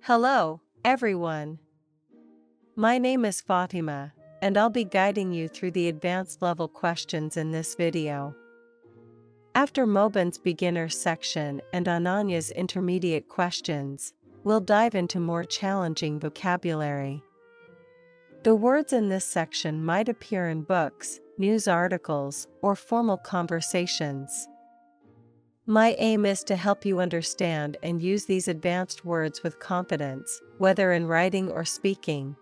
Hello, everyone. My name is Fatima, and I'll be guiding you through the advanced level questions in this video. After Mobin's beginner section and Ananya's intermediate questions, we'll dive into more challenging vocabulary. The words in this section might appear in books, news articles, or formal conversations. My aim is to help you understand and use these advanced words with confidence, whether in writing or speaking.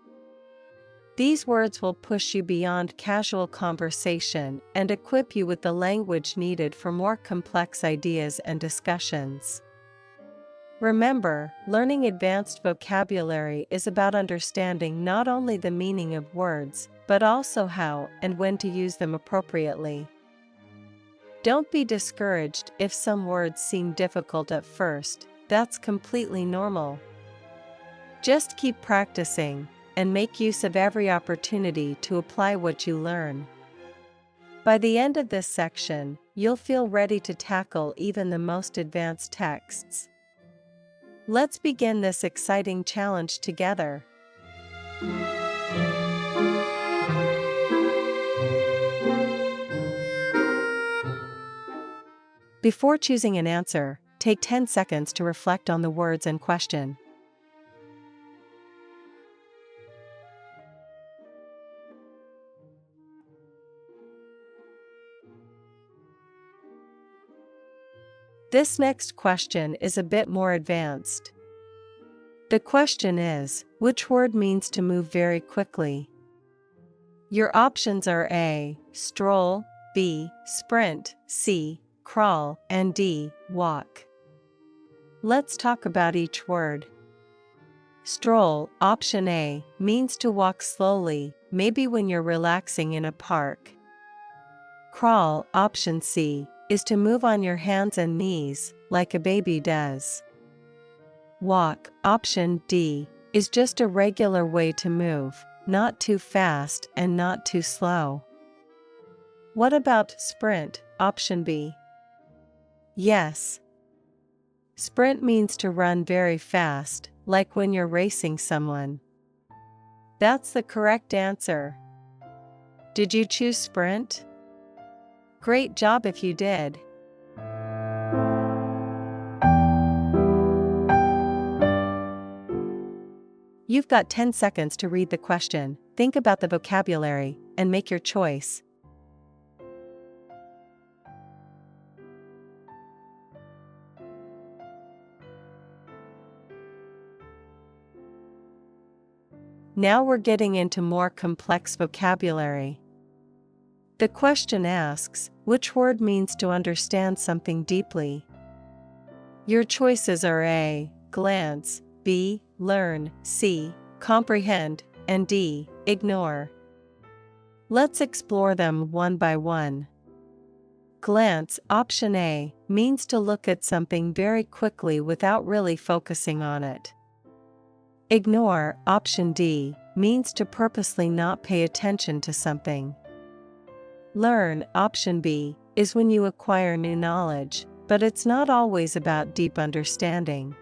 These words will push you beyond casual conversation and equip you with the language needed for more complex ideas and discussions. Remember, learning advanced vocabulary is about understanding not only the meaning of words, but also how and when to use them appropriately. Don't be discouraged if some words seem difficult at first, that's completely normal. Just keep practicing, and make use of every opportunity to apply what you learn. By the end of this section, you'll feel ready to tackle even the most advanced texts. Let's begin this exciting challenge together. Before choosing an answer, take 10 seconds to reflect on the words in question. This next question is a bit more advanced. The question is, which word means to move very quickly? Your options are A, stroll, B, sprint, C, crawl, and D, walk. Let's talk about each word. Stroll, option A, means to walk slowly, maybe when you're relaxing in a park. Crawl, option C, is to move on your hands and knees, like a baby does. Walk, option D, is just a regular way to move, not too fast and not too slow. What about sprint, option B? Yes. Sprint means to run very fast, like when you're racing someone. That's the correct answer. Did you choose sprint? Great job if you did. You've got 10 seconds to read the question, think about the vocabulary, and make your choice. Now we're getting into more complex vocabulary. The question asks, which word means to understand something deeply? Your choices are A, glance, B, learn, C, comprehend, and D, ignore. Let's explore them one by one. Glance, option A, means to look at something very quickly without really focusing on it. Ignore, option D, means to purposely not pay attention to something. Learn, option B, is when you acquire new knowledge, but it's not always about deep understanding.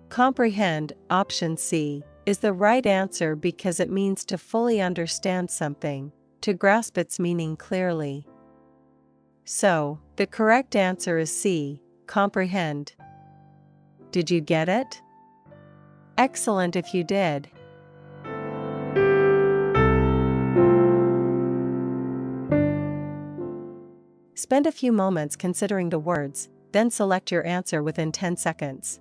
Comprehend, option C, is the right answer because it means to fully understand something, to grasp its meaning clearly. So, the correct answer is C, comprehend. Did you get it? Excellent if you did. Spend a few moments considering the words, then select your answer within 10 seconds.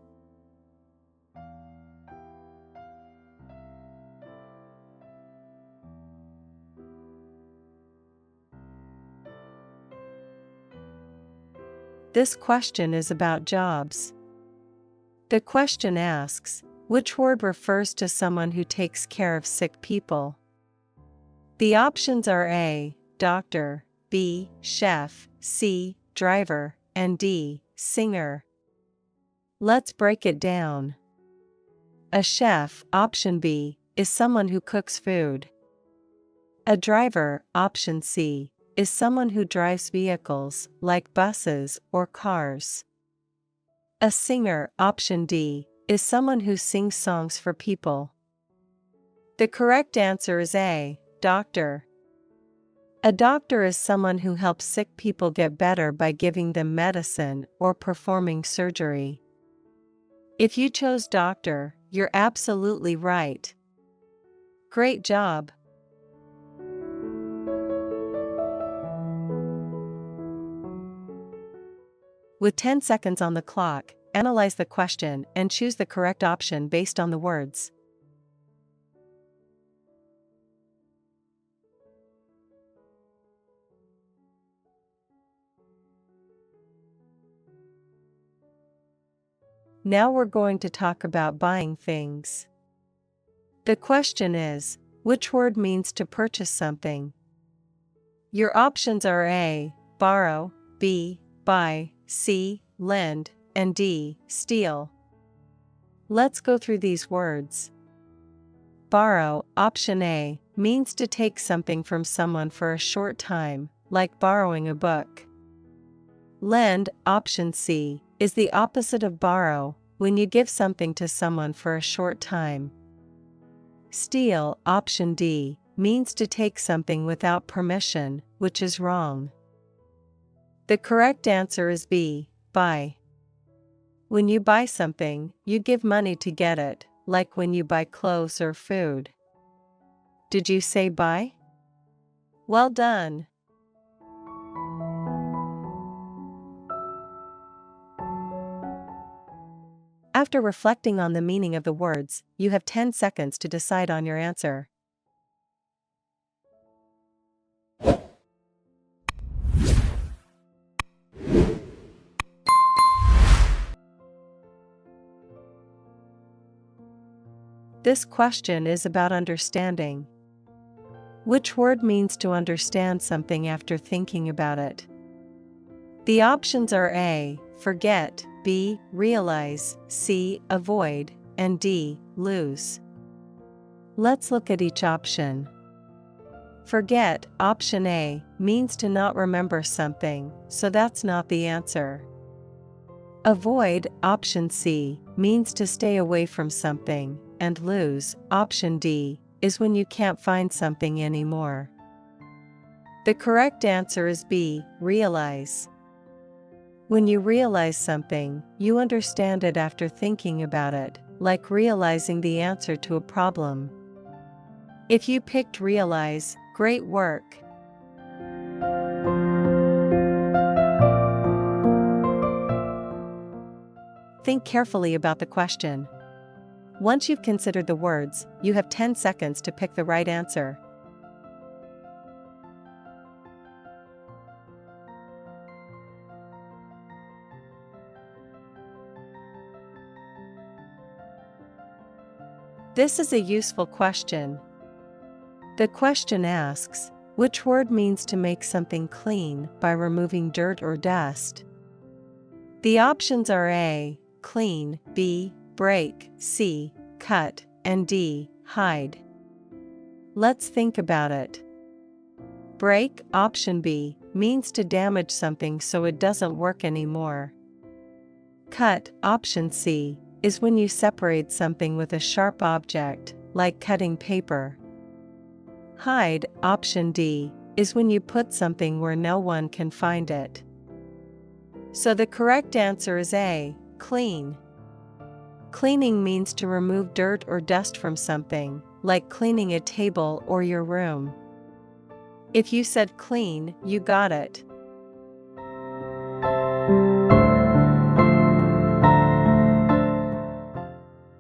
This question is about jobs. The question asks, which word refers to someone who takes care of sick people? The options are A, doctor, B, chef, C, driver, and D, singer. Let's break it down. A chef, option B, is someone who cooks food. A driver, option C, is someone who drives vehicles, like buses or cars. A singer, option D, is someone who sings songs for people. The correct answer is A, doctor. A doctor is someone who helps sick people get better by giving them medicine or performing surgery. If you chose doctor, you're absolutely right. Great job! With 10 seconds on the clock, analyze the question and choose the correct option based on the words. Now we're going to talk about buying things. The question is, which word means to purchase something? Your options are A, borrow, B, buy, C, lend, and D, steal. Let's go through these words. Borrow, option A, means to take something from someone for a short time, like borrowing a book. Lend, option C, is the opposite of borrow, when you give something to someone for a short time. Steal, option D, means to take something without permission, which is wrong. The correct answer is B, buy. When you buy something, you give money to get it, like when you buy clothes or food. Did you say buy? Well done! After reflecting on the meaning of the words, you have 10 seconds to decide on your answer. This question is about understanding. Which word means to understand something after thinking about it? The options are A, forget, B, realize, C, avoid, and D, lose. Let's look at each option. Forget, option A, means to not remember something, so that's not the answer. Avoid, option C, means to stay away from something, and lose, option D, is when you can't find something anymore. The correct answer is B, realize. When you realize something, you understand it after thinking about it, like realizing the answer to a problem. If you picked realize, great work! Think carefully about the question. Once you've considered the words, you have 10 seconds to pick the right answer. This is a useful question. The question asks, which word means to make something clean by removing dirt or dust? The options are A, clean, B, break, C, cut, and D, hide. Let's think about it. Break, option B, means to damage something so it doesn't work anymore. Cut, option C, is when you separate something with a sharp object, like cutting paper. Hide, option D, is when you put something where no one can find it. So the correct answer is A, clean. Cleaning means to remove dirt or dust from something, like cleaning a table or your room. If you said clean, you got it.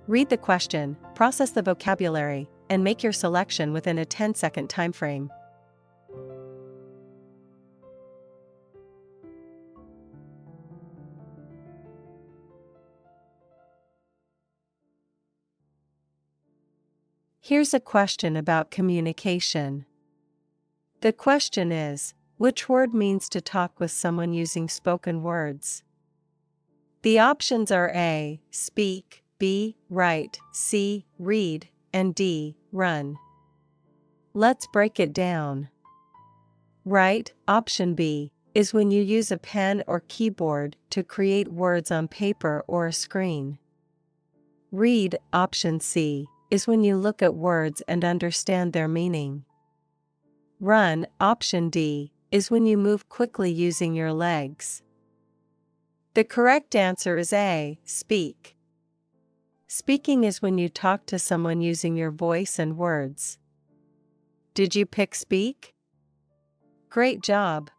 Read the question, process the vocabulary, and make your selection within a 10-second time frame. Here's a question about communication. The question is, which word means to talk with someone using spoken words? The options are A, speak, B, write, C, read, and D, run. Let's break it down. Write, option B, is when you use a pen or keyboard to create words on paper or a screen. Read, option C, is when you look at words and understand their meaning. Run, option D, is when you move quickly using your legs. The correct answer is A, speak. Speaking is when you talk to someone using your voice and words. Did you pick speak? Great job!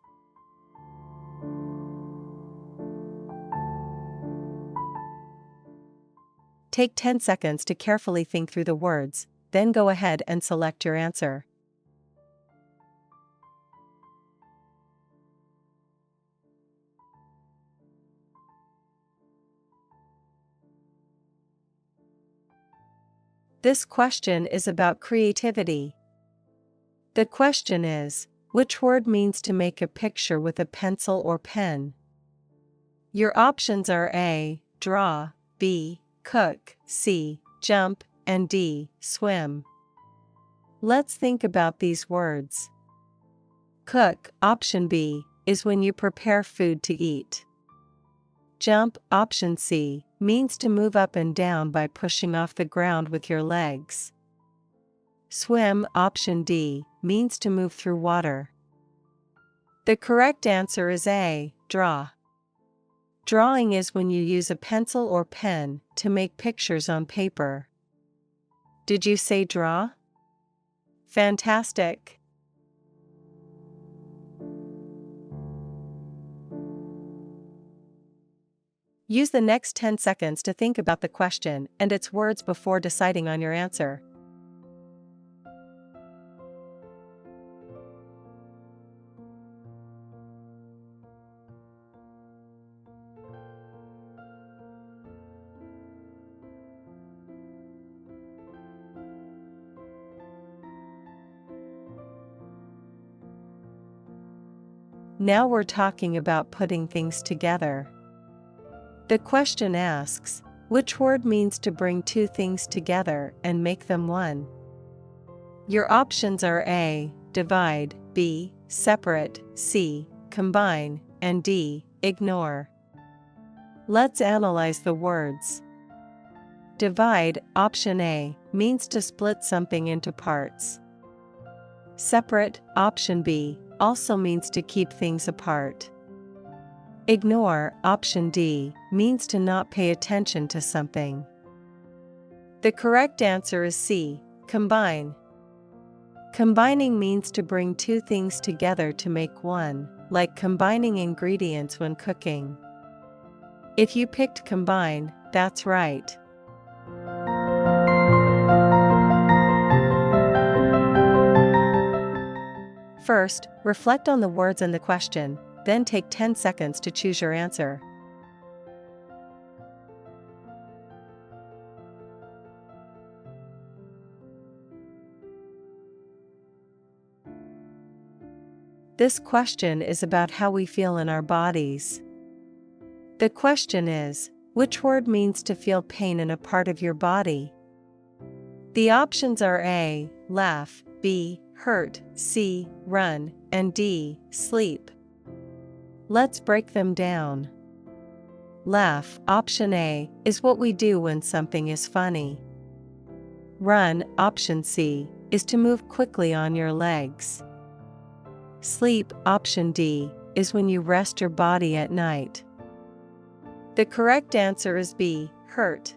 Take 10 seconds to carefully think through the words, then go ahead and select your answer. This question is about creativity. The question is, which word means to make a picture with a pencil or pen? Your options are A, draw, B, cook, C, jump, and D, swim. Let's think about these words. Cook, option B, is when you prepare food to eat. Jump, option C, means to move up and down by pushing off the ground with your legs. Swim, option D, means to move through water. The correct answer is A, draw. Drawing is when you use a pencil or pen to make pictures on paper. Did you say draw? Fantastic! Use the next 10 seconds to think about the question and its words before deciding on your answer. Now we're talking about putting things together. The question asks, which word means to bring two things together and make them one? Your options are A, divide, B, separate, C, combine, and D, ignore. Let's analyze the words. Divide, option A, means to split something into parts. Separate, option B, also means to keep things apart. Ignore, option D, means to not pay attention to something. The correct answer is C, combine. Combining means to bring two things together to make one, like combining ingredients when cooking. If you picked combine, that's right. First, reflect on the words in the question, then take 10 seconds to choose your answer. This question is about how we feel in our bodies. The question is, which word means to feel pain in a part of your body? The options are A, laugh, B, hurt, C, run, and D, sleep. Let's break them down. Laugh, option A, is what we do when something is funny. Run, option C, is to move quickly on your legs. Sleep, option D, is when you rest your body at night. The correct answer is B, hurt.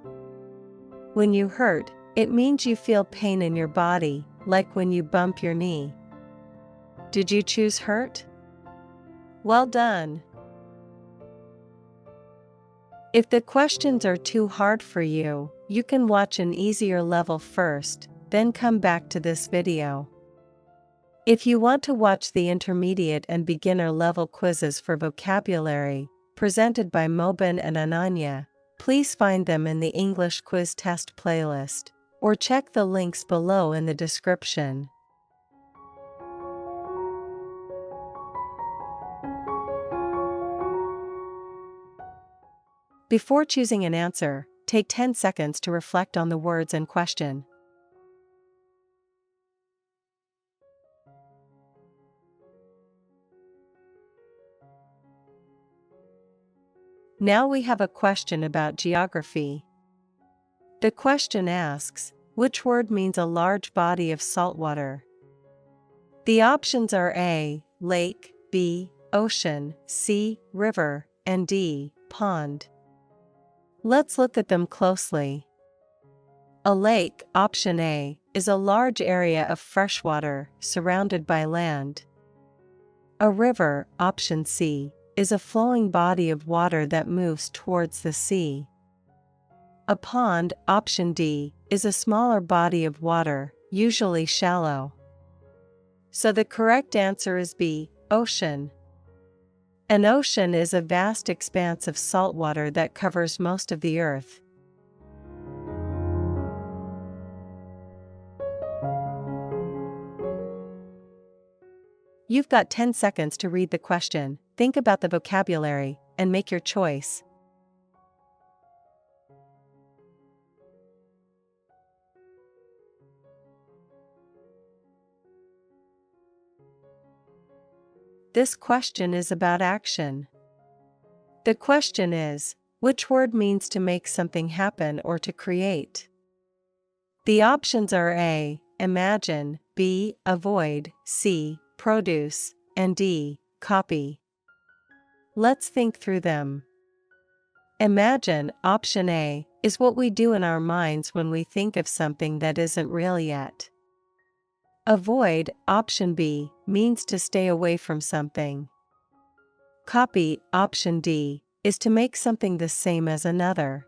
When you hurt, it means you feel pain in your body, like when you bump your knee. Did you choose hurt? Well done! If the questions are too hard for you, you can watch an easier level first, then come back to this video. If you want to watch the intermediate and beginner level quizzes for vocabulary, presented by Mobin and Ananya, please find them in the English quiz test playlist, or check the links below in the description. Before choosing an answer, take 10 seconds to reflect on the words in question. Now we have a question about geography. The question asks, which word means a large body of salt water? The options are A, lake, B, ocean, C, river, and D, pond. Let's look at them closely. A lake, option A, is a large area of freshwater surrounded by land. A river, option C, is a flowing body of water that moves towards the sea. A pond, option D, is a smaller body of water, usually shallow. So the correct answer is B, ocean. An ocean is a vast expanse of salt water that covers most of the earth. You've got 10 seconds to read the question, think about the vocabulary, and make your choice. This question is about action. The question is, which word means to make something happen or to create? The options are A, imagine, B, avoid, C, produce, and D, copy. Let's think through them. Imagine, option A, is what we do in our minds when we think of something that isn't real yet. Avoid, option B, means to stay away from something. Copy, option D, is to make something the same as another.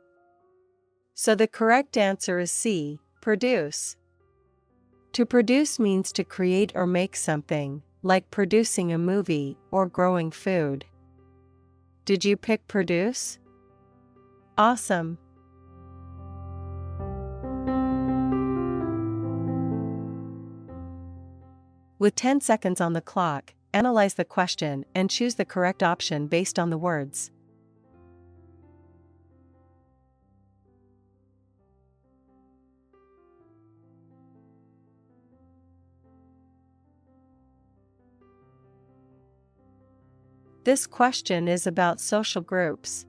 So the correct answer is C, produce. To produce means to create or make something, like producing a movie or growing food. Did you pick produce? Awesome! With 10 seconds on the clock, analyze the question and choose the correct option based on the words. This question is about social groups.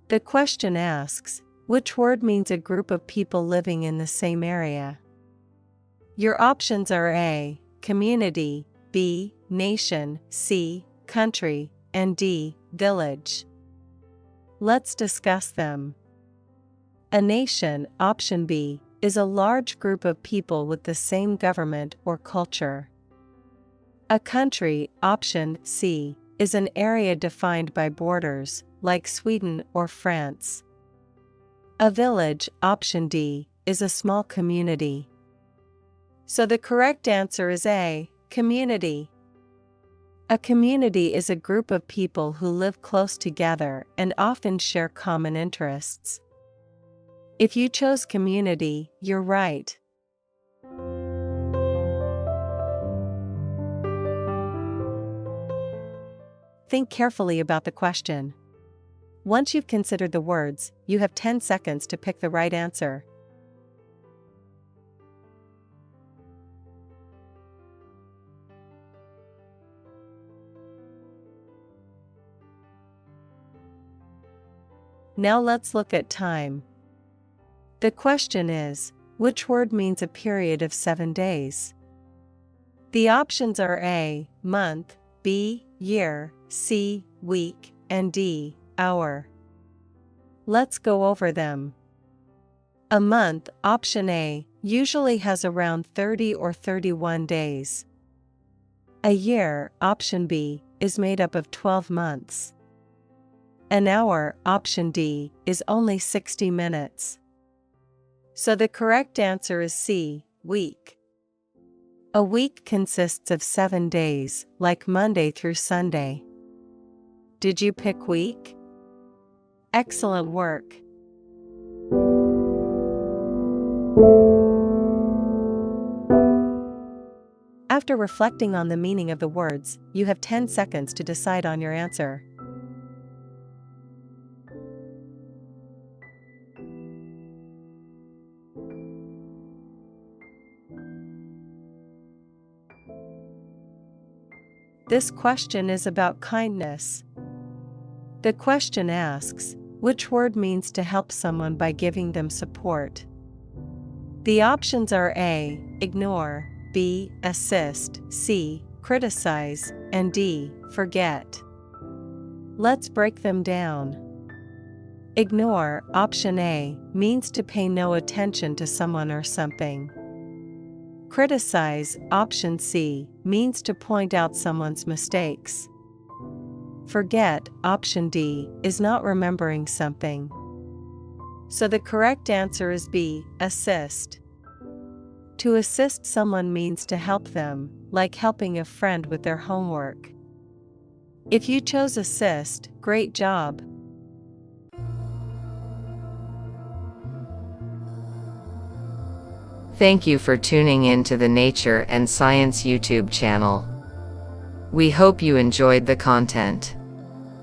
The question asks, which word means a group of people living in the same area? Your options are A, community, B, nation, C, country, and D, village. Let's discuss them. A nation, option B, is a large group of people with the same government or culture. A country, option C, is an area defined by borders, like Sweden or France. A village, option D, is a small community. So the correct answer is A, community. A community is a group of people who live close together and often share common interests. If you chose community, you're right. Think carefully about the question. Once you've considered the words, you have 10 seconds to pick the right answer. Now let's look at time. The question is, which word means a period of 7 days? The options are A, month, B, year, C, week, and D, hour. Let's go over them. A month, option A, usually has around 30 or 31 days. A year, option B, is made up of 12 months. An hour, option D, is only 60 minutes. So the correct answer is C, week. A week consists of 7 days, like Monday through Sunday. Did you pick week? Excellent work. After reflecting on the meaning of the words, you have 10 seconds to decide on your answer. This question is about kindness. The question asks, which word means to help someone by giving them support? The options are A. Ignore, B. Assist, C. Criticize, and D. Forget. Let's break them down. Ignore, option A, means to pay no attention to someone or something. Criticize, option C, means to point out someone's mistakes. Forget, option D, is not remembering something. So the correct answer is B. Assist. To assist someone means to help them, like helping a friend with their homework. If you chose assist, great job. Thank you for tuning in to the Nature and Science YouTube channel. We hope you enjoyed the content.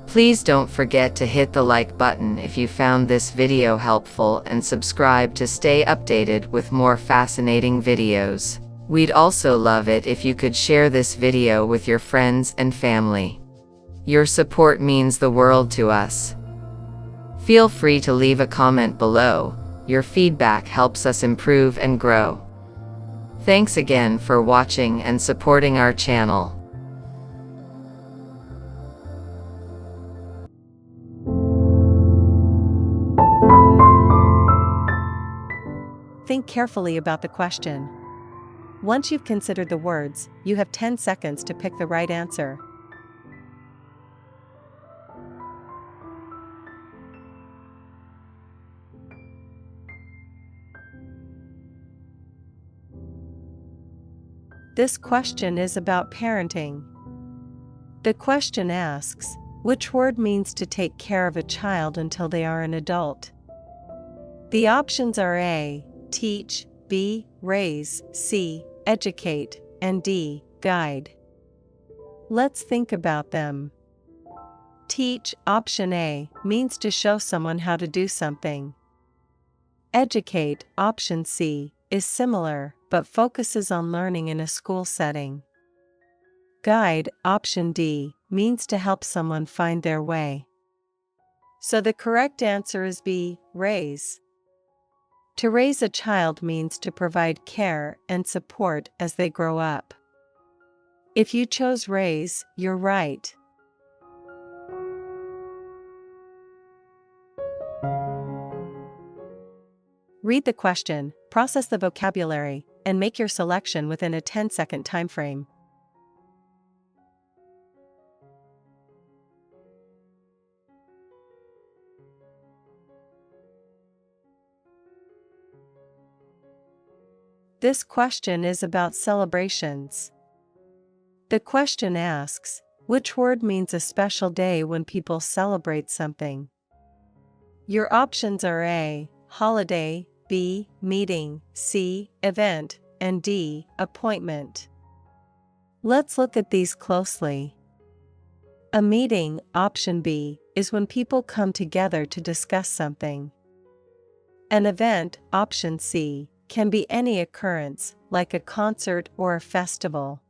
Please don't forget to hit the like button if you found this video helpful and subscribe to stay updated with more fascinating videos. We'd also love it if you could share this video with your friends and family. Your support means the world to us. Feel free to leave a comment below. Your feedback helps us improve and grow. Thanks again for watching and supporting our channel. Think carefully about the question. Once you've considered the words, you have 10 seconds to pick the right answer. This question is about parenting. The question asks, which word means to take care of a child until they are an adult? The options are A. Teach, B. Raise, C. Educate, and D. Guide. Let's think about them. Teach, option A, means to show someone how to do something. Educate, option C, is similar, but focuses on learning in a school setting. Guide, option D, means to help someone find their way. So the correct answer is B. Raise. To raise a child means to provide care and support as they grow up. If you chose raise, you're right. Read the question, process the vocabulary, and make your selection within a 10-second time frame. This question is about celebrations. The question asks, which word means a special day when people celebrate something? Your options are A. Holiday, B. Meeting, C. Event, and D. Appointment. Let's look at these closely. A meeting, option B, is when people come together to discuss something. An event, option C, can be any occurrence, like a concert or a festival.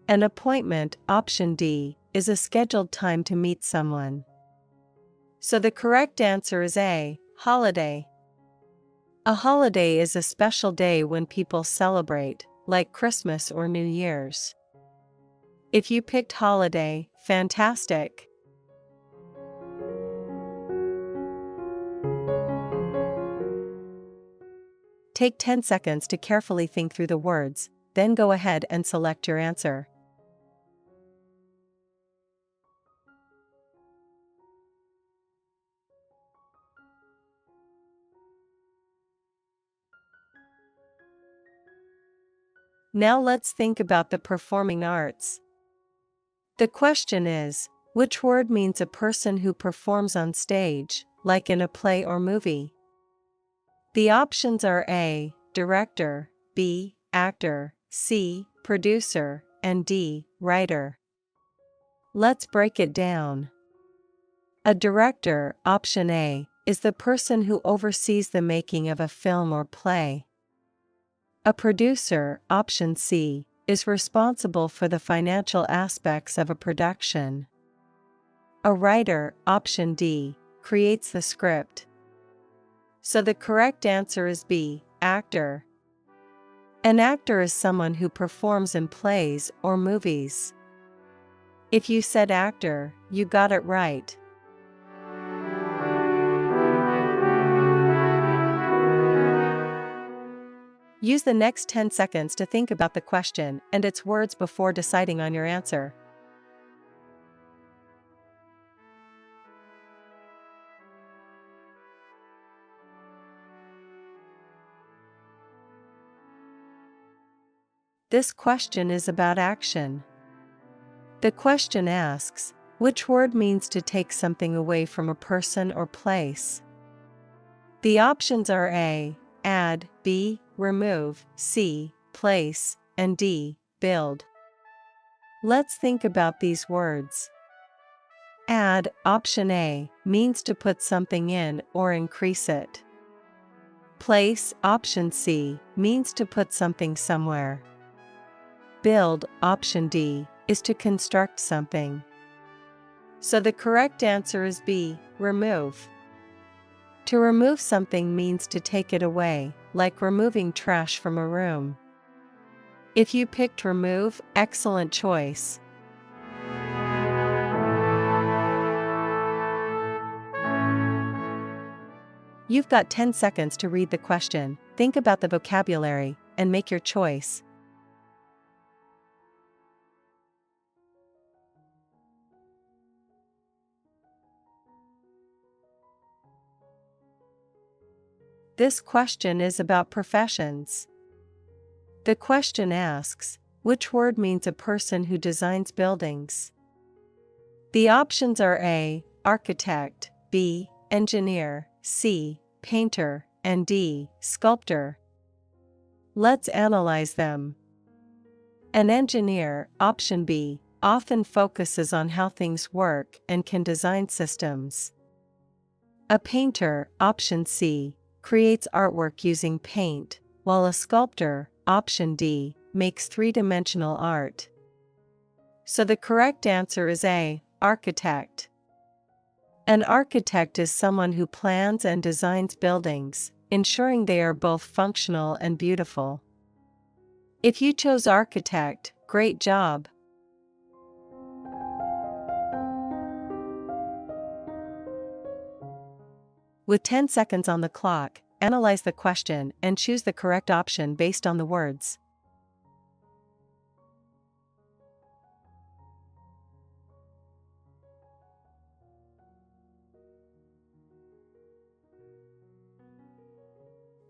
An appointment, option D, is a scheduled time to meet someone. So the correct answer is A. Holiday. A holiday is a special day when people celebrate, like Christmas or New Year's. If you picked holiday, fantastic! Take 10 seconds to carefully think through the words, then go ahead and select your answer. Now let's think about the performing arts. The question is, which word means a person who performs on stage, like in a play or movie? The options are A. Director, B. Actor, C. Producer, and D. Writer. Let's break it down. A director, option A, is the person who oversees the making of a film or play. A producer, option C, is responsible for the financial aspects of a production. A writer, option D, creates the script. So the correct answer is B, actor. An actor is someone who performs in plays or movies. If you said actor, you got it right. Use the next 10 seconds to think about the question and its words before deciding on your answer. This question is about action. The question asks, which word means to take something away from a person or place? The options are A, add, B, remove, C, place, and D, build. Let's think about these words. Add, option A, means to put something in or increase it. Place, option C, means to put something somewhere. Build, option D, is to construct something. So the correct answer is B, remove. To remove something means to take it away, like removing trash from a room. If you picked remove, excellent choice. You've got 10 seconds to read the question, think about the vocabulary, and make your choice. This question is about professions. The question asks, which word means a person who designs buildings? The options are A, architect, B, engineer, C, painter, and D, sculptor. Let's analyze them. An engineer, option B, often focuses on how things work and can design systems. A painter, option C, creates artwork using paint, while a sculptor, option D, makes three-dimensional art. So the correct answer is A, architect. An architect is someone who plans and designs buildings, ensuring they are both functional and beautiful. If you chose architect, great job! With 10 seconds on the clock, analyze the question and choose the correct option based on the words.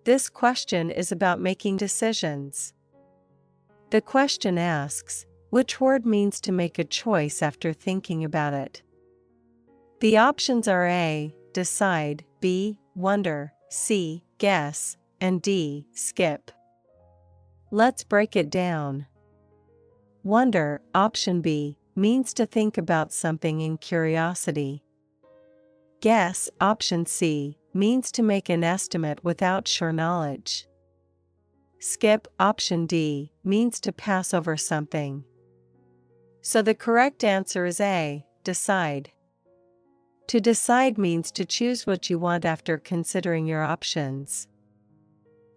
This question is about making decisions. The question asks, which word means to make a choice after thinking about it? The options are A, decide, B, wonder, C, guess, and D, skip. Let's break it down. Wonder, option B, means to think about something in curiosity. Guess, option C, means to make an estimate without sure knowledge. Skip, option D, means to pass over something. So the correct answer is A, decide. To decide means to choose what you want after considering your options.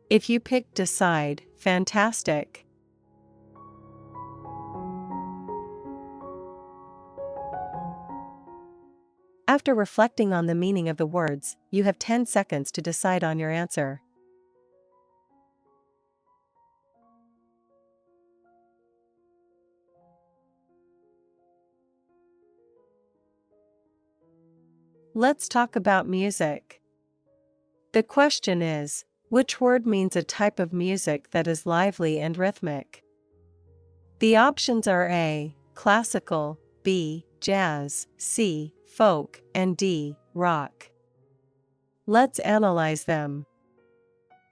If you picked decide, fantastic! After reflecting on the meaning of the words, you have 10 seconds to decide on your answer. Let's talk about music. The question is, which word means a type of music that is lively and rhythmic? The options are A, classical, B, jazz, C, folk, and D, rock. Let's analyze them.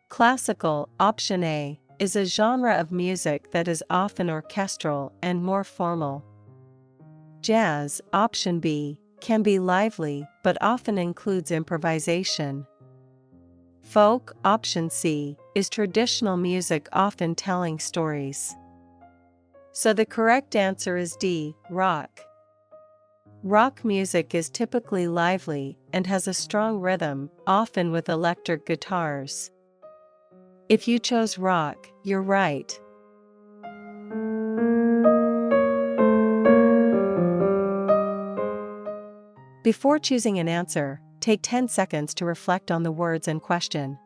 Classical, option A, is a genre of music that is often orchestral and more formal. Jazz, option B, can be lively but often includes improvisation. Folk, option C, is traditional music often telling stories. So the correct answer is D, rock. Rock music is typically lively and has a strong rhythm, often with electric guitars. If you chose rock, you're right. Before choosing an answer, take 10 seconds to reflect on the words in question.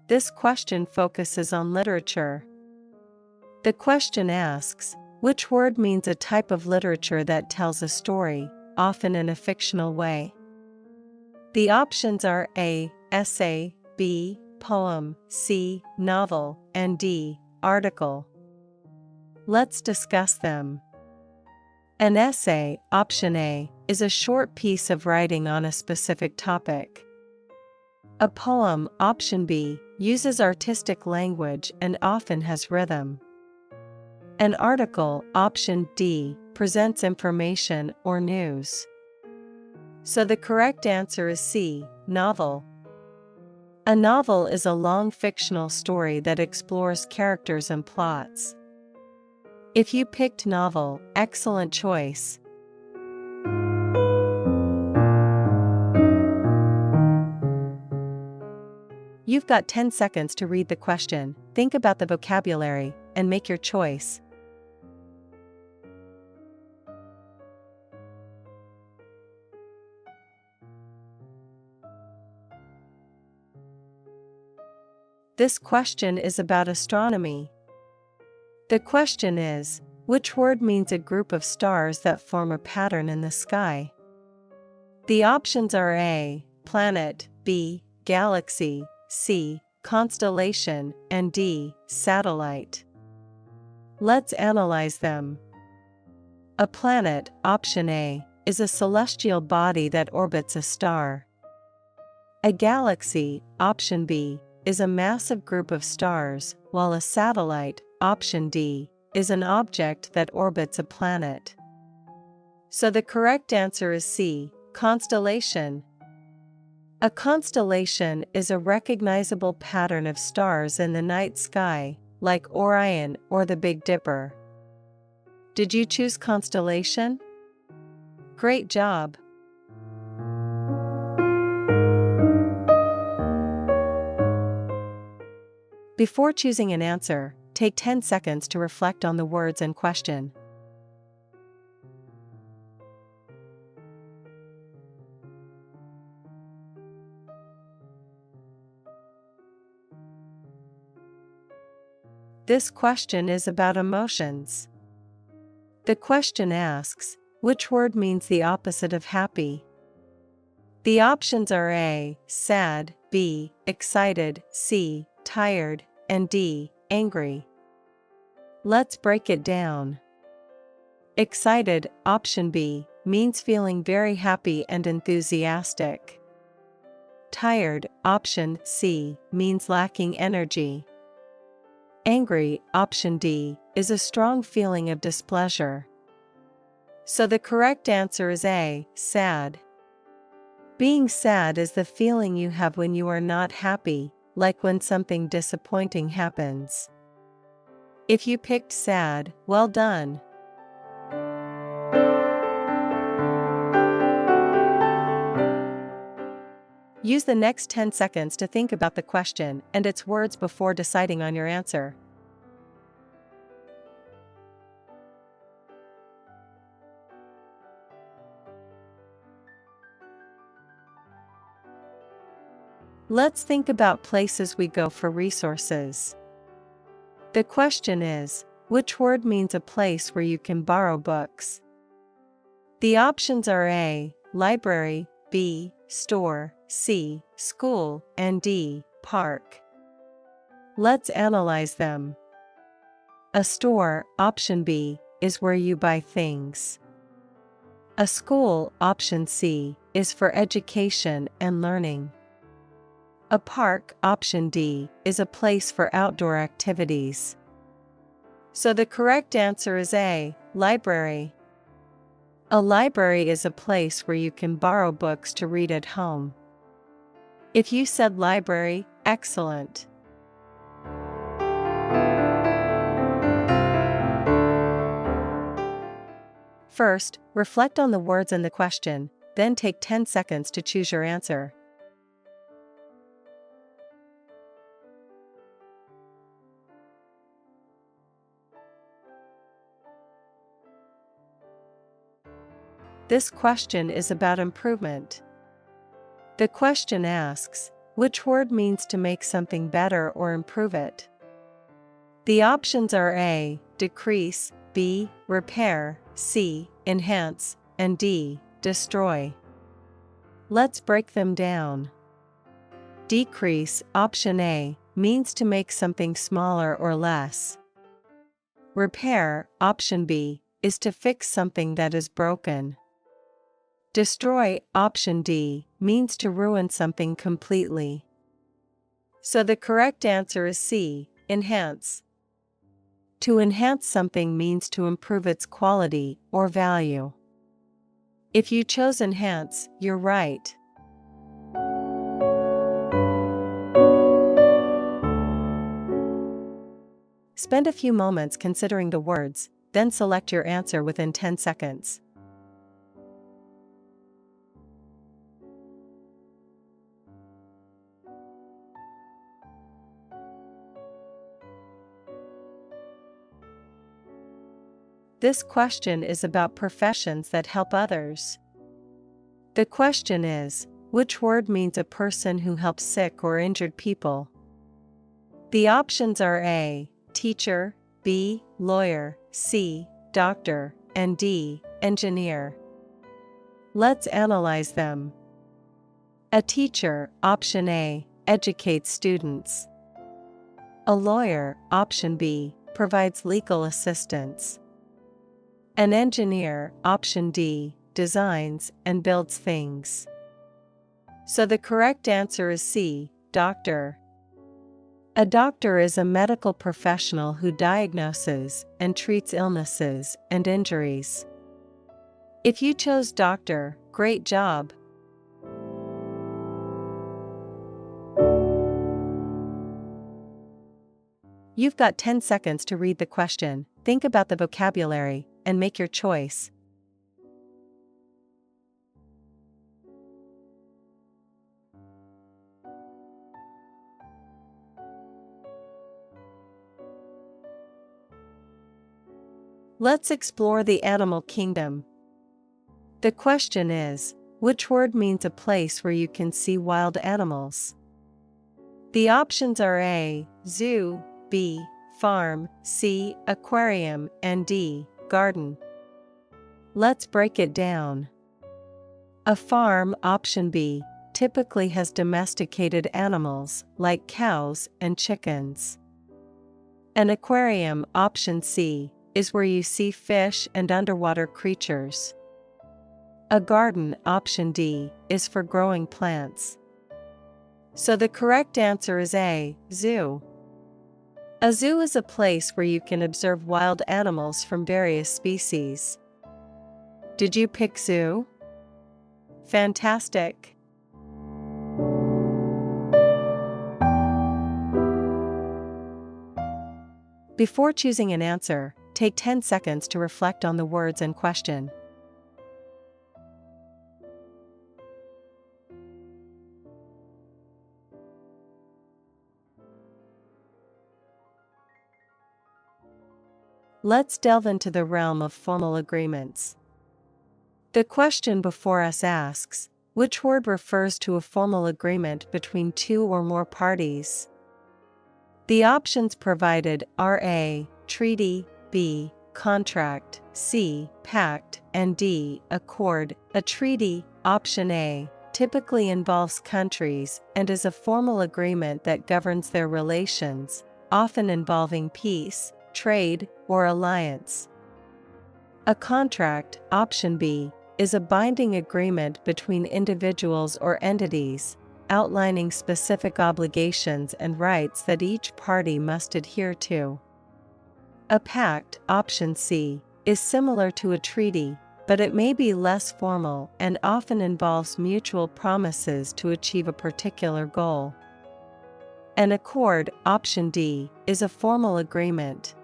This question focuses on literature. The question asks, which word means a type of literature that tells a story, often in a fictional way? The options are A. Essay, B. Poem, C. Novel, and D. Article. Let's discuss them. An essay, option A, is a short piece of writing on a specific topic. A poem, option B, uses artistic language and often has rhythm. An article, option D, presents information or news. So the correct answer is C, novel. A novel is a long fictional story that explores characters and plots. If you picked novel, excellent choice. You've got 10 seconds to read the question, think about the vocabulary, and make your choice. This question is about astronomy. The question is, which word means a group of stars that form a pattern in the sky? The options are A. Planet, B. Galaxy, C. Constellation, and D. Satellite. Let's analyze them. A planet, option A, is a celestial body that orbits a star. A galaxy, option B, is a massive group of stars, while a satellite, option D, is an object that orbits a planet. So the correct answer is C, constellation. A constellation is a recognizable pattern of stars in the night sky, like Orion or the Big Dipper. Did you choose constellation? Great job! Before choosing an answer, take 10 seconds to reflect on the words in question. This question is about emotions. The question asks, which word means the opposite of happy? The options are A. Sad, B. Excited, C. Tired, and D. Angry. Let's break it down. Excited, option B, means feeling very happy and enthusiastic. Tired, option C, means lacking energy. Angry, option D, is a strong feeling of displeasure. So the correct answer is A, sad. Being sad is the feeling you have when you are not happy, like when something disappointing happens. If you picked sad, well done. Use the next 10 seconds to think about the question and its words before deciding on your answer. Let's think about places we go for resources. The question is, which word means a place where you can borrow books? The options are A. Library, B. Store, C. School, and D. Park. Let's analyze them. A store, option B, is where you buy things. A school, option C, is for education and learning. A park, option D, is a place for outdoor activities. So the correct answer is A, library. A library is a place where you can borrow books to read at home. If you said library, excellent. First, reflect on the words in the question, then take 10 seconds to choose your answer. This question is about improvement. The question asks, which word means to make something better or improve it? The options are A, decrease, B, repair, C, enhance, and D, destroy. Let's break them down. Decrease, option A, means to make something smaller or less. Repair, option B, is to fix something that is broken. Destroy, option D, means to ruin something completely. So the correct answer is C, enhance. To enhance something means to improve its quality or value. If you chose enhance, you're right. Spend a few moments considering the words, then select your answer within 10 seconds. This question is about professions that help others. The question is, which word means a person who helps sick or injured people? The options are A, teacher, B, lawyer, C, doctor, and D, engineer. Let's analyze them. A teacher, option A, educates students. A lawyer, option B, provides legal assistance. An engineer, option D, designs and builds things. So the correct answer is C, doctor. A doctor is a medical professional who diagnoses and treats illnesses and injuries. If you chose doctor, great job. You've got 10 seconds to read the question, think about the vocabulary, and make your choice. Let's explore the animal kingdom. The question is, which word means a place where you can see wild animals? The options are A, zoo, B, farm, C, aquarium, and D, garden. Let's break it down. A farm, option B, typically has domesticated animals like cows and chickens. An aquarium, option C, is where you see fish and underwater creatures. A garden, option D, is for growing plants. So the correct answer is A, zoo. A zoo is a place where you can observe wild animals from various species. Did you pick zoo? Fantastic! Before choosing an answer, take 10 seconds to reflect on the words in question. Let's delve into the realm of formal agreements. The question before us asks, which word refers to a formal agreement between two or more parties? The options provided are A, treaty, B, contract, C, pact, and D, accord. A treaty, option A, typically involves countries and is a formal agreement that governs their relations, often involving peace, trade, or alliance. A contract, option B, is a binding agreement between individuals or entities, outlining specific obligations and rights that each party must adhere to. A pact, option C, is similar to a treaty, but it may be less formal and often involves mutual promises to achieve a particular goal. An accord, option D, is a formal agreement.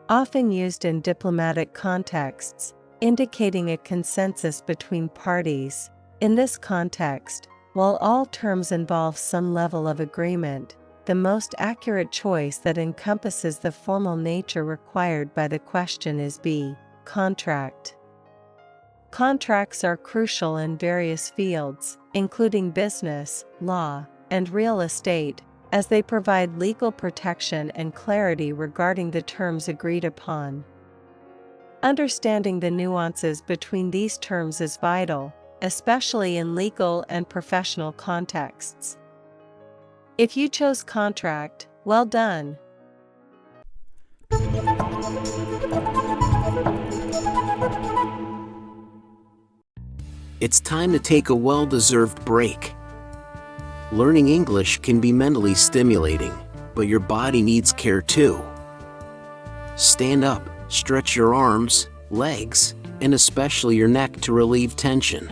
Often used in diplomatic contexts, indicating a consensus between parties. In this context, while all terms involve some level of agreement, the most accurate choice that encompasses the formal nature required by the question is B, contract. Contracts are crucial in various fields, including business, law, and real estate, as they provide legal protection and clarity regarding the terms agreed upon. Understanding the nuances between these terms is vital, especially in legal and professional contexts. If you chose contract, well done. It's time to take a well-deserved break. Learning English can be mentally stimulating, but your body needs care too. Stand up, stretch your arms, legs, and especially your neck to relieve tension.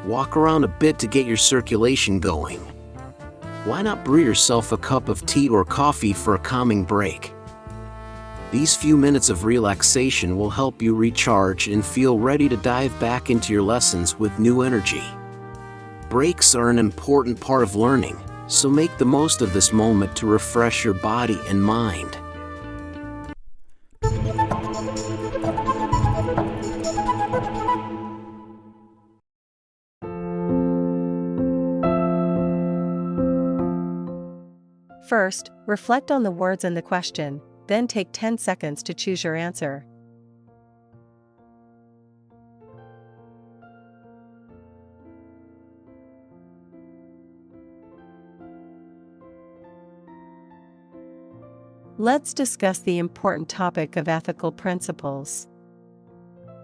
Walk around a bit to get your circulation going. Why not brew yourself a cup of tea or coffee for a calming break? These few minutes of relaxation will help you recharge and feel ready to dive back into your lessons with new energy. Breaks are an important part of learning, so make the most of this moment to refresh your body and mind. First, reflect on the words in the question, then take 10 seconds to choose your answer. Let's discuss the important topic of ethical principles.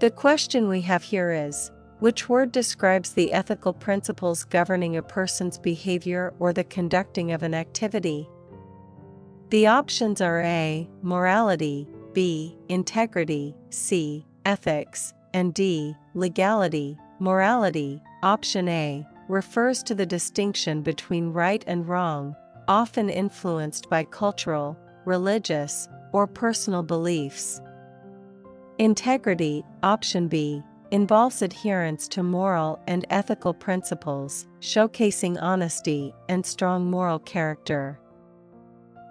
The question we have here is, which word describes the ethical principles governing a person's behavior or the conducting of an activity? The options are A, morality, B, integrity, C, ethics, and D, legality. Morality, option A, refers to the distinction between right and wrong, often influenced by cultural, religious, or personal beliefs. Integrity, option B, involves adherence to moral and ethical principles, showcasing honesty and strong moral character.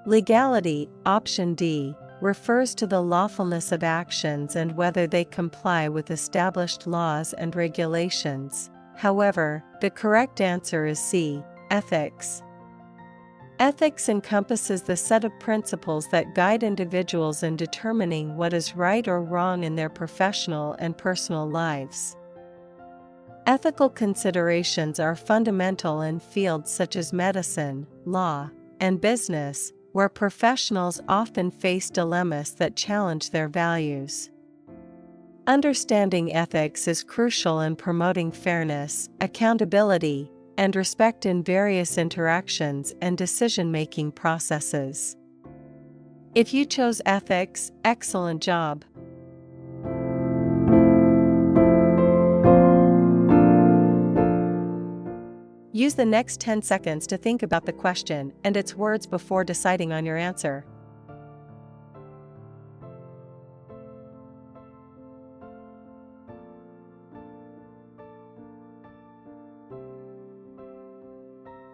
Legality, option D, refers to the lawfulness of actions and whether they comply with established laws and regulations. However, the correct answer is C, ethics. Ethics encompasses the set of principles that guide individuals in determining what is right or wrong in their professional and personal lives. Ethical considerations are fundamental in fields such as medicine, law, and business, where professionals often face dilemmas that challenge their values. Understanding ethics is crucial in promoting fairness, accountability, and respect in various interactions and decision-making processes. If you chose ethics, excellent job. Use the next 10 seconds to think about the question and its words before deciding on your answer.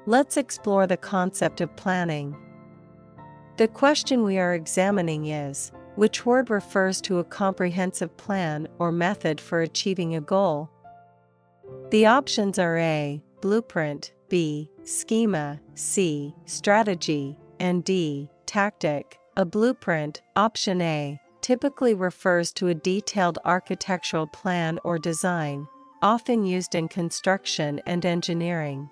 Let's explore the concept of planning. The question we are examining is, which word refers to a comprehensive plan or method for achieving a goal? The options are A, blueprint, B, schema, C, strategy, and D, tactic. A blueprint, option A, typically refers to a detailed architectural plan or design, often used in construction and engineering.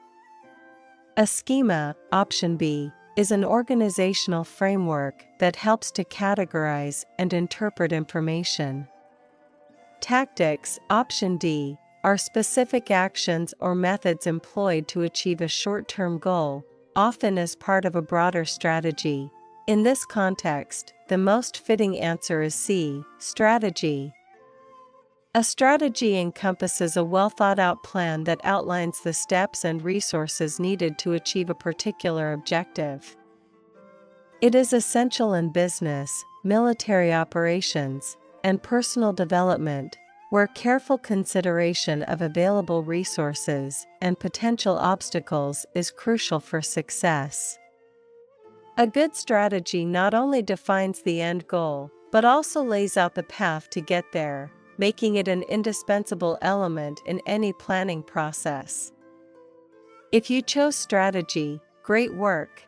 A schema, option B, is an organizational framework that helps to categorize and interpret information. Tactics, option D, are specific actions or methods employed to achieve a short-term goal, often as part of a broader strategy. In this context, the most fitting answer is C, strategy. A strategy encompasses a well-thought-out plan that outlines the steps and resources needed to achieve a particular objective. It is essential in business, military operations, and personal development, where careful consideration of available resources and potential obstacles is crucial for success. A good strategy not only defines the end goal, but also lays out the path to get there, making it an indispensable element in any planning process. If you chose strategy, great work!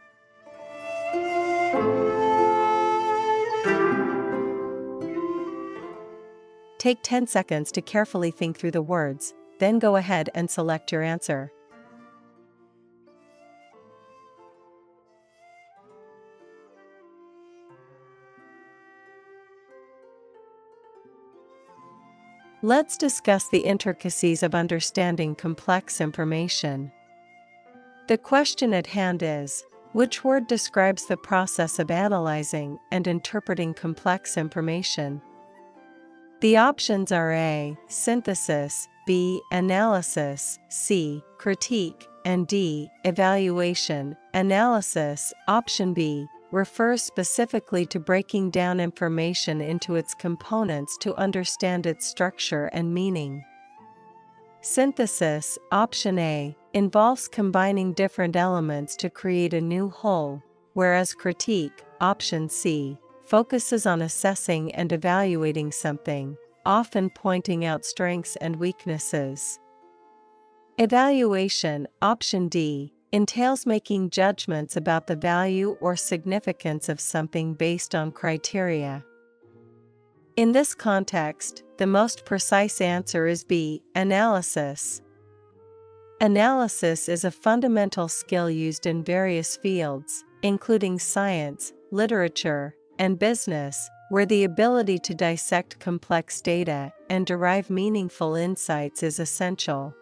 Take 10 seconds to carefully think through the words, then go ahead and select your answer. Let's discuss the intricacies of understanding complex information. The question at hand is, which word describes the process of analyzing and interpreting complex information? The options are A. Synthesis, B. Analysis, C. Critique, and D. Evaluation. Analysis, option B, refers specifically to breaking down information into its components to understand its structure and meaning. Synthesis, option A, involves combining different elements to create a new whole, whereas critique, option C, focuses on assessing and evaluating something, often pointing out strengths and weaknesses. Evaluation, option D, entails making judgments about the value or significance of something based on criteria. In this context, the most precise answer is B. Analysis. Analysis is a fundamental skill used in various fields, including science, literature, and business, where the ability to dissect complex data and derive meaningful insights is essential.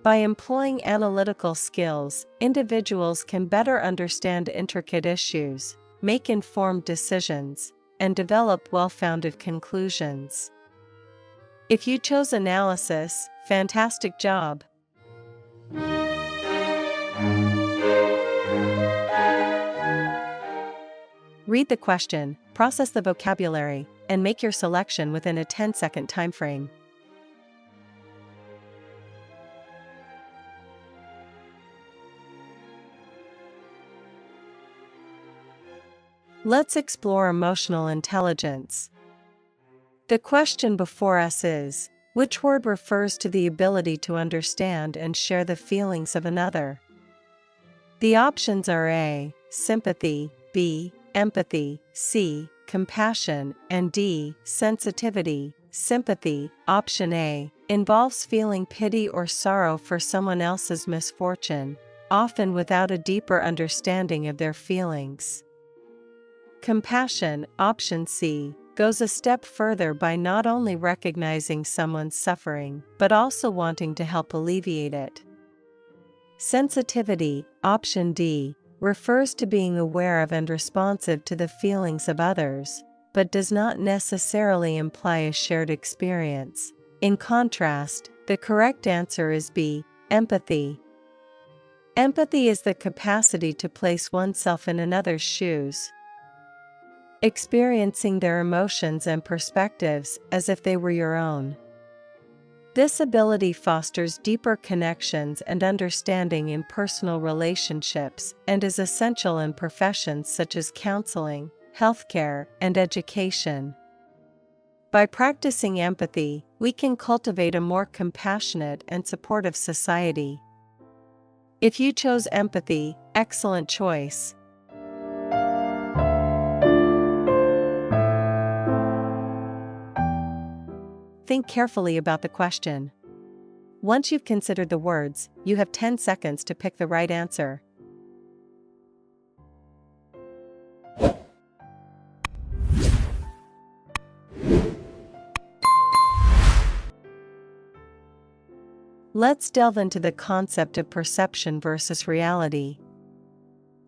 By employing analytical skills, individuals can better understand intricate issues, make informed decisions, and develop well-founded conclusions. If you chose analysis, fantastic job! Read the question, process the vocabulary, and make your selection within a 10-second time frame. Let's explore emotional intelligence. The question before us is, which word refers to the ability to understand and share the feelings of another? The options are A. Sympathy, B. Empathy, C. Compassion, and D. Sensitivity. Sympathy, option A, involves feeling pity or sorrow for someone else's misfortune, often without a deeper understanding of their feelings. Compassion, option C, goes a step further by not only recognizing someone's suffering, but also wanting to help alleviate it. Sensitivity, option D, refers to being aware of and responsive to the feelings of others, but does not necessarily imply a shared experience. In contrast, the correct answer is B. Empathy. Empathy is the capacity to place oneself in another's shoes, experiencing their emotions and perspectives as if they were your own. This ability fosters deeper connections and understanding in personal relationships and is essential in professions such as counseling, healthcare, and education. By practicing empathy, we can cultivate a more compassionate and supportive society. If you chose empathy, excellent choice. Think carefully about the question. Once you've considered the words, you have 10 seconds to pick the right answer. Let's delve into the concept of perception versus reality.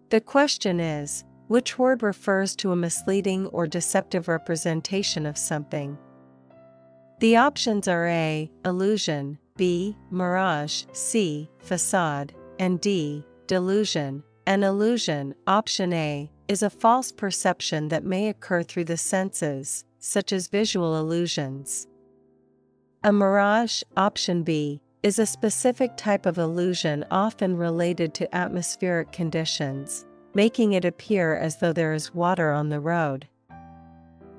The question is, which word refers to a misleading or deceptive representation of something? The options are A. Illusion, B. Mirage, C. Facade, and D. Delusion. An illusion, option A, is a false perception that may occur through the senses, such as visual illusions. A mirage, option B, is a specific type of illusion often related to atmospheric conditions, making it appear as though there is water on the road.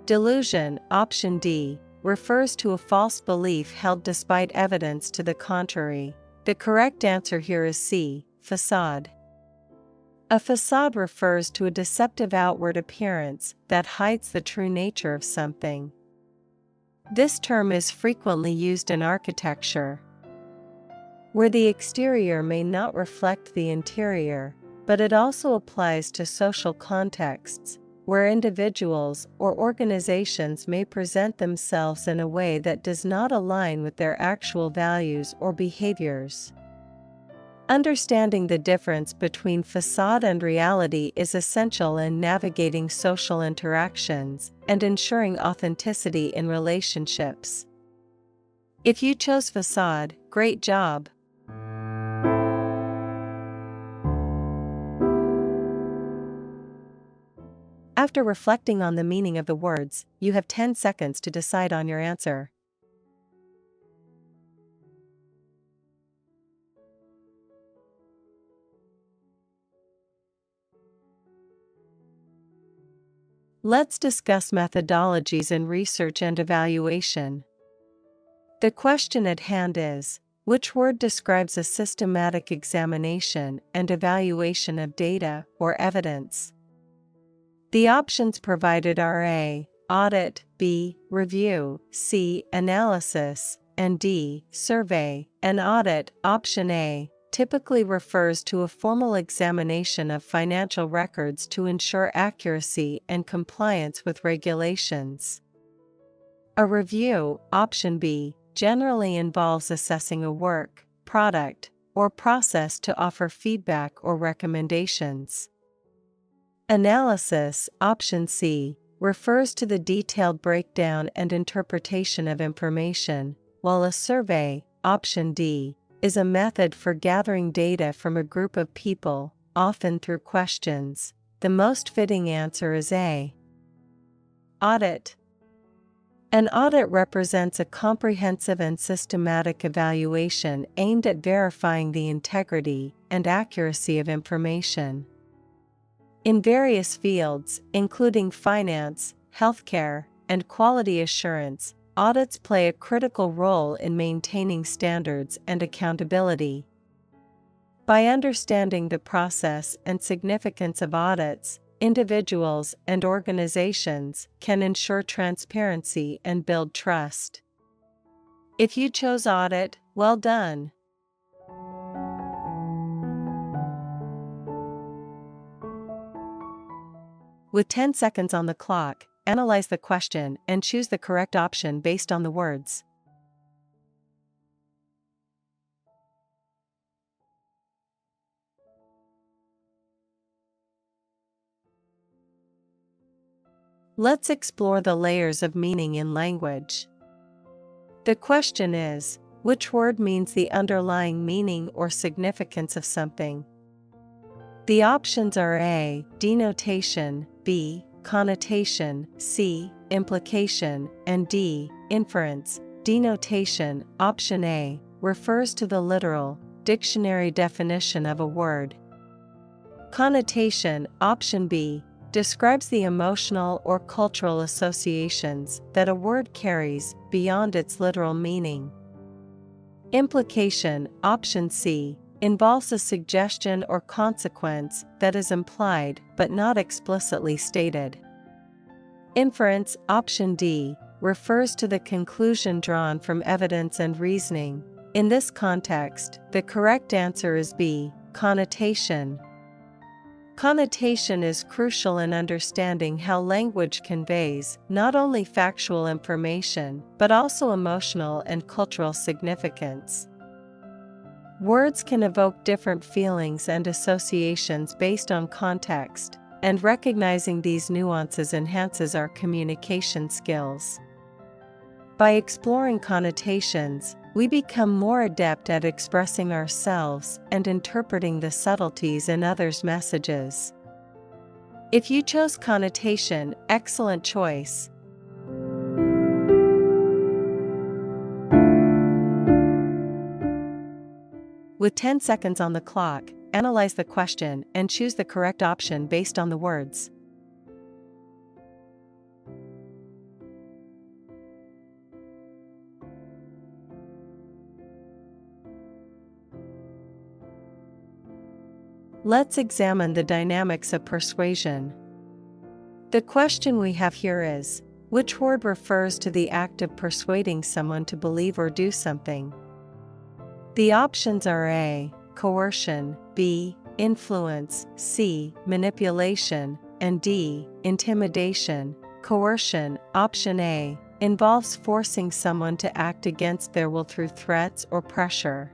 Delusion, option D, refers to a false belief held despite evidence to the contrary. The correct answer here is C. Facade. A facade refers to a deceptive outward appearance that hides the true nature of something. This term is frequently used in architecture, where the exterior may not reflect the interior, but it also applies to social contexts, where individuals or organizations may present themselves in a way that does not align with their actual values or behaviors. Understanding the difference between facade and reality is essential in navigating social interactions and ensuring authenticity in relationships. If you chose facade, great job! After reflecting on the meaning of the words, you have 10 seconds to decide on your answer. Let's discuss methodologies in research and evaluation. The question at hand is, which word describes a systematic examination and evaluation of data or evidence? The options provided are A. Audit, B. Review, C. Analysis, and D. Survey. An audit, option A, typically refers to a formal examination of financial records to ensure accuracy and compliance with regulations. A review, option B, generally involves assessing a work, product, or process to offer feedback or recommendations. Analysis, option C, refers to the detailed breakdown and interpretation of information, while a survey, option D, is a method for gathering data from a group of people, often through questions. The most fitting answer is A. Audit. An audit represents a comprehensive and systematic evaluation aimed at verifying the integrity and accuracy of information. In various fields, including finance, healthcare, and quality assurance, audits play a critical role in maintaining standards and accountability. By understanding the process and significance of audits, individuals and organizations can ensure transparency and build trust. If you chose audit, well done! With 10 seconds on the clock, analyze the question and choose the correct option based on the words. Let's explore the layers of meaning in language. The question is, which word means the underlying meaning or significance of something? The options are A. Denotation, B. Connotation, C. Implication, and D. Inference. Denotation, option A, refers to the literal, dictionary definition of a word. Connotation, option B, describes the emotional or cultural associations that a word carries beyond its literal meaning. Implication, option C, involves a suggestion or consequence that is implied but not explicitly stated. Inference, option D, refers to the conclusion drawn from evidence and reasoning. In this context, the correct answer is B. Connotation. Connotation is crucial in understanding how language conveys not only factual information but also emotional and cultural significance. Words can evoke different feelings and associations based on context, and recognizing these nuances enhances our communication skills. By exploring connotations, we become more adept at expressing ourselves and interpreting the subtleties in others' messages. If you chose connotation, excellent choice. With 10 seconds on the clock, analyze the question and choose the correct option based on the words. Let's examine the dynamics of persuasion. The question we have here is, which word refers to the act of persuading someone to believe or do something? The options are A. Coercion, B. Influence, C. Manipulation, and D. Intimidation. Coercion, option A, involves forcing someone to act against their will through threats or pressure.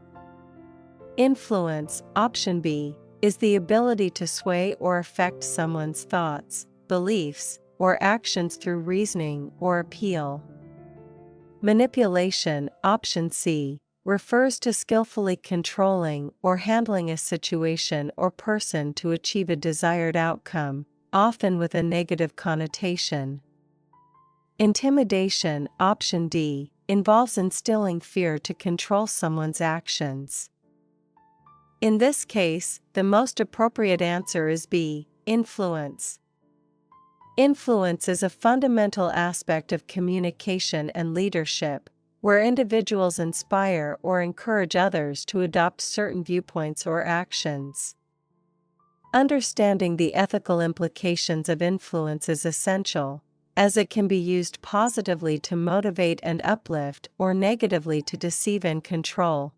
Influence, option B, is the ability to sway or affect someone's thoughts, beliefs, or actions through reasoning or appeal. Manipulation, option C, refers to skillfully controlling or handling a situation or person to achieve a desired outcome, often with a negative connotation. Intimidation, option D, involves instilling fear to control someone's actions. In this case, the most appropriate answer is B. Influence. Influence is a fundamental aspect of communication and leadership, where individuals inspire or encourage others to adopt certain viewpoints or actions. Understanding the ethical implications of influence is essential, as it can be used positively to motivate and uplift or negatively to deceive and control.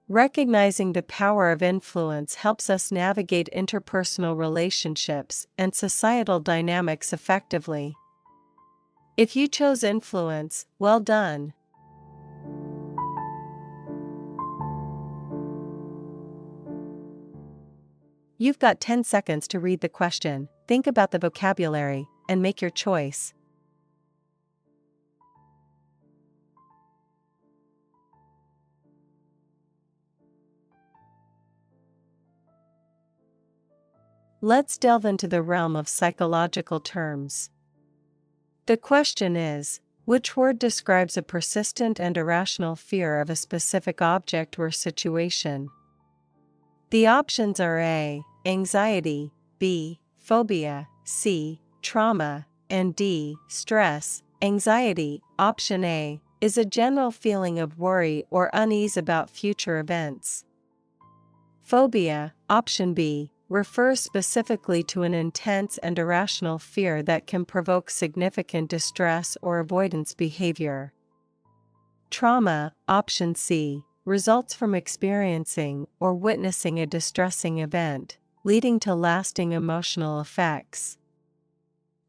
Recognizing the power of influence helps us navigate interpersonal relationships and societal dynamics effectively. If you chose influence, well done. You've got 10 seconds to read the question, think about the vocabulary, and make your choice. Let's delve into the realm of psychological terms. The question is, which word describes a persistent and irrational fear of a specific object or situation? The options are A. Anxiety, B. Phobia, C. Trauma, and D. Stress. Anxiety, option A, is a general feeling of worry or unease about future events. Phobia, option B, refers specifically to an intense and irrational fear that can provoke significant distress or avoidance behavior. Trauma, option C, results from experiencing or witnessing a distressing event, leading to lasting emotional effects.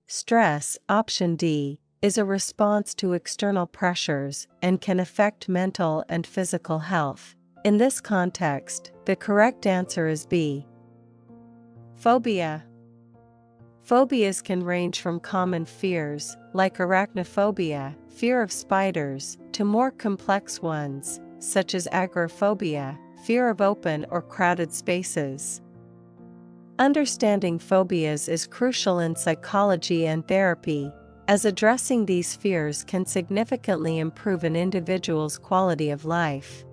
Stress, option D, is a response to external pressures and can affect mental and physical health. In this context, the correct answer is B. Phobia. Phobias can range from common fears, like arachnophobia, fear of spiders, to more complex ones, such as agoraphobia, fear of open or crowded spaces. Understanding phobias is crucial in psychology and therapy, as addressing these fears can significantly improve an individual's quality of life.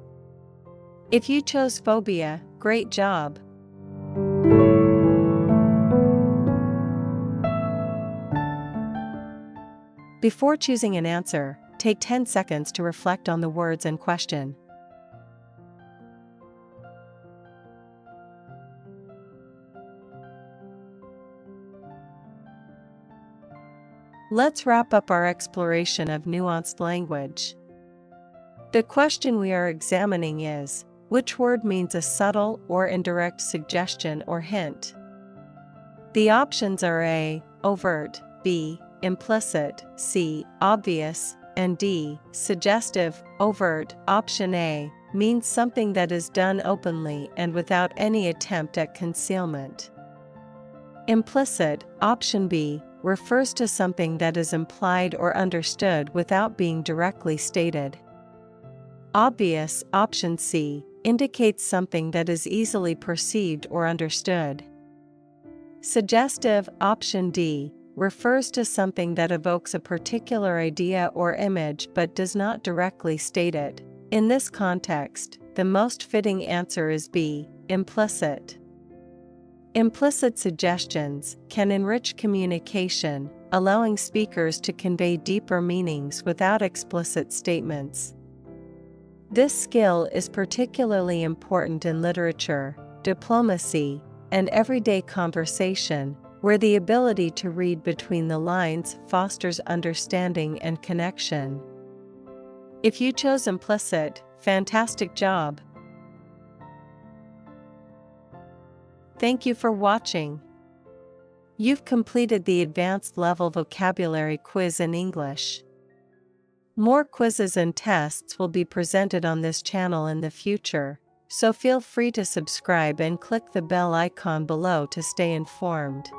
If you chose phobia, great job! Before choosing an answer, take 10 seconds to reflect on the words in question. Let's wrap up our exploration of nuanced language. The question we are examining is, which word means a subtle or indirect suggestion or hint? The options are A. Overt, B. Implicit, C. Obvious, and D. Suggestive. Overt, option A, means something that is done openly and without any attempt at concealment. Implicit, option B, refers to something that is implied or understood without being directly stated. Obvious, option C, indicates something that is easily perceived or understood. Suggestive, option D, refers to something that evokes a particular idea or image but does not directly state it. In this context, the most fitting answer is B, implicit. Implicit suggestions can enrich communication, allowing speakers to convey deeper meanings without explicit statements. This skill is particularly important in literature, diplomacy, and everyday conversation, where the ability to read between the lines fosters understanding and connection. If you chose implicit, fantastic job! Thank you for watching. You've completed the advanced level vocabulary quiz in English. More quizzes and tests will be presented on this channel in the future, so feel free to subscribe and click the bell icon below to stay informed.